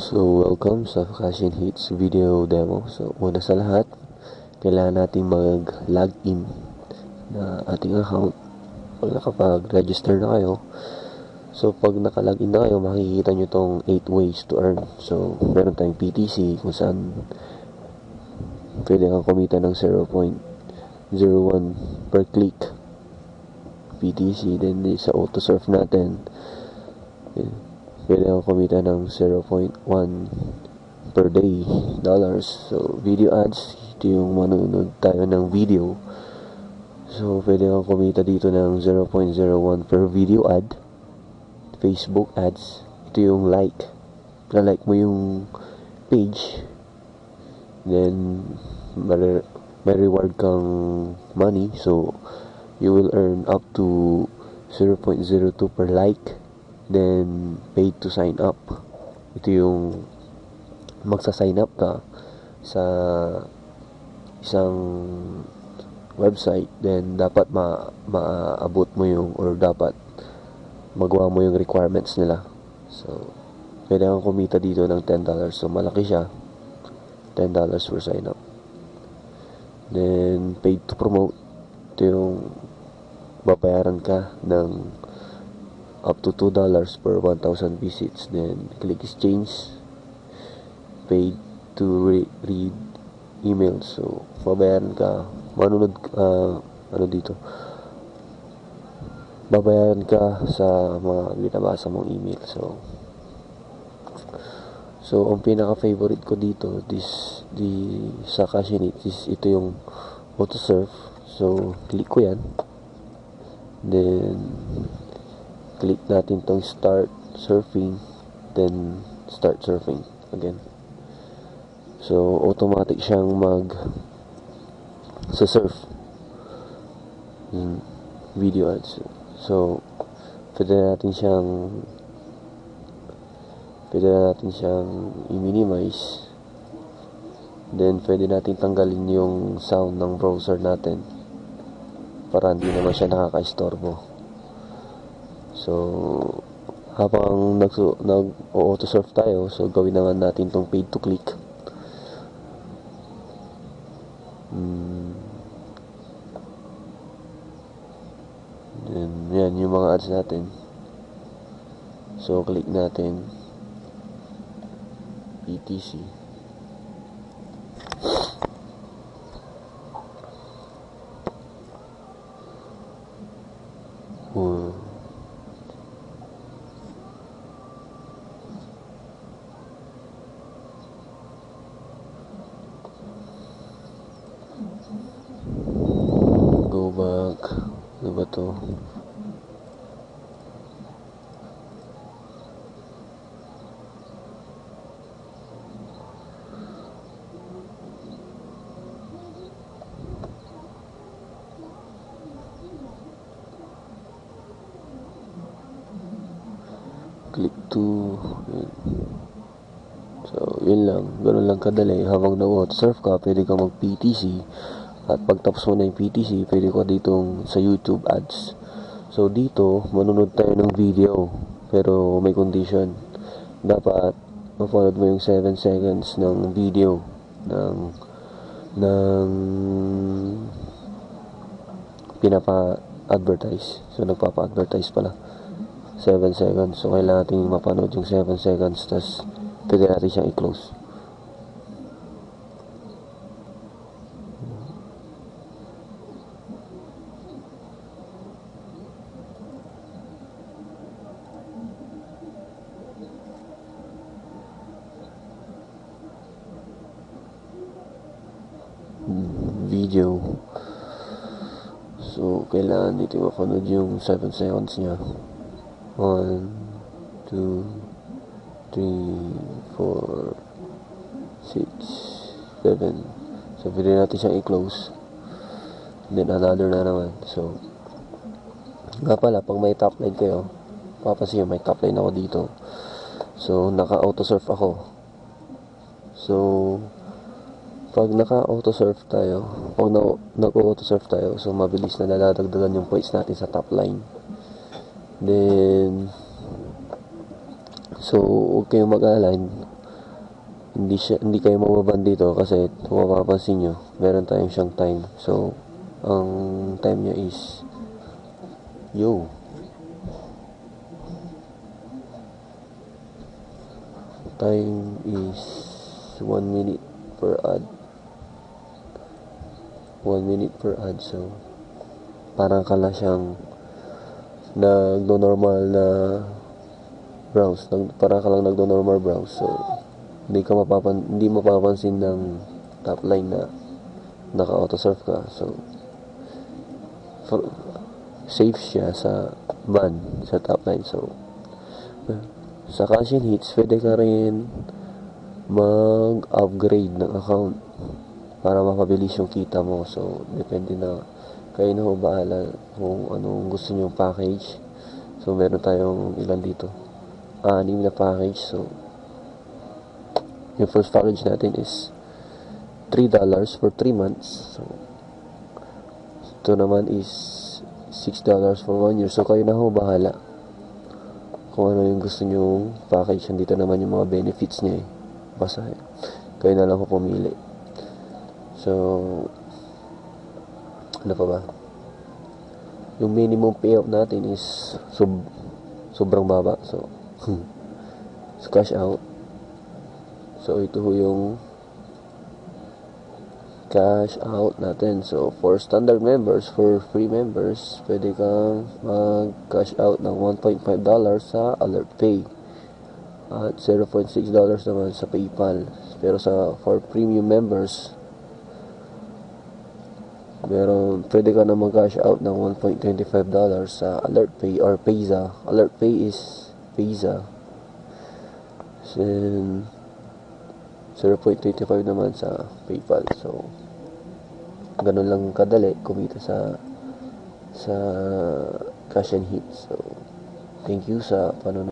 So, welcome sa Vacation Hits video demo. So, una sa lahat, kailangan nating mag-login na ating account. Pag nakapag-register na kayo, so pag naka-login na kayo, makikita nyo tong 8 ways to earn. So, meron tayong PTC kung saan pwede kang kumita ng 0.01 per click PTC. Then, sa auto-surf natin, pwede kang kumita ng 0.1 per day dollars. So, video ads, ito yung manonood tayo ng video. So, pwede kang kumita dito ng 0.01 per video ad. Facebook ads, ito yung like. Na-like mo yung page. Then, may reward kang money. So, you will earn up to 0.02 per like. Then, paid to sign up. Ito yung magsa-sign up ka sa isang website. Then, dapat maabot mo yung, or dapat magawa mo yung requirements nila. So, pwede kang kumita dito ng $10. So, malaki siya. $10 per sign up. Then, paid to promote. Ito yung babayaran ka ng up to $2 per 1,000 visits. Then, click exchange, paid to read emails. So, babayaran ka, babayaran ka sa mga binabasa mong email. So ang pinaka-favorite ko dito, sa Cashinit, ito yung auto-surf. So, click ko yan. Then, click natin tong start surfing, then start surfing again. So, automatic siyang surf video ads. So, pwede natin siyang i-minimize. Then, pwede natin tanggalin yung sound ng browser natin para hindi naman siya nakaka-istorbo. So, habang nag-auto-surf tayo, so gawin naman natin tong paid to click. Yan yung mga ads natin. So, click natin PTC. Go back. Ano ba to? Click to. So, yun lang. Ganun lang kadali. Habang nag-auto-surf ka, pwede ka mag-PTC. At pagtapos mo na yung PTC, pwede ka ditong sa YouTube ads. So, dito, manunod tayo ng video. Pero, may condition. Dapat, ma-follow mo yung 7 seconds ng video ng pinapa-advertise. So, nagpapa-advertise pala. 7 seconds. So, kailangan natin mapanood yung 7 seconds. Tapos, pwede natin siyang i-close. Video. So, kailangan dito mapanood yung 7 seconds niya. 1, 2, 3, 4, 6, 7. So, pwede natin siyang i-close. Then, another na naman. So, nga pala, pag may top line kayo, papansin may top line ako dito. So, naka-auto-surf ako. So, pag naka-auto-surf tayo, o nag-auto-surf tayo, so mabilis na nadadagdagan yung points natin sa top line. Then, so, huwag kayong mag-align. hindi kayo mababan dito kasi kung mapapansin nyo, meron tayong siyang time. So, ang time niya is time is 1 minute per ad. 1 minute per ad. So, parang kala siyang nagdo-normal na browse. Parang ka lang nagdo-normal browse. So, hindi mapapansin ng top line na naka-auto-surf ka. So, safe siya sa ban, sa top line. So, sa cash and hits, pwede ka rin mag-upgrade ng account para mapabilis yung kita mo. So, depende na kayo na bahala kung anong gusto nyo package. So, meron tayong ilan dito. 6 na package. So, yung first package natin is $3 for 3 months. So, ito naman is $6 for 1 year. So, kayo na bahala kung ano yung gusto nyo package. Dito naman yung mga benefits niya basta kayo na lang pumili. So, ano pa ba? Yung minimum payout natin is sobrang baba. So, cash out. So, ito yung cash out natin. So, for standard members, for free members, pwede kang mag-cash out ng $1.5 sa Alert Pay at $0.6 naman sa PayPal. Pero for premium members, pwede ka na mag-cash out ng $1.25 sa Alert Pay or Payza. Alert Pay is Payza. Then, 0.25 naman sa PayPal. So, ganun lang kadali kumita sa cash and hits. So, thank you sa panonood.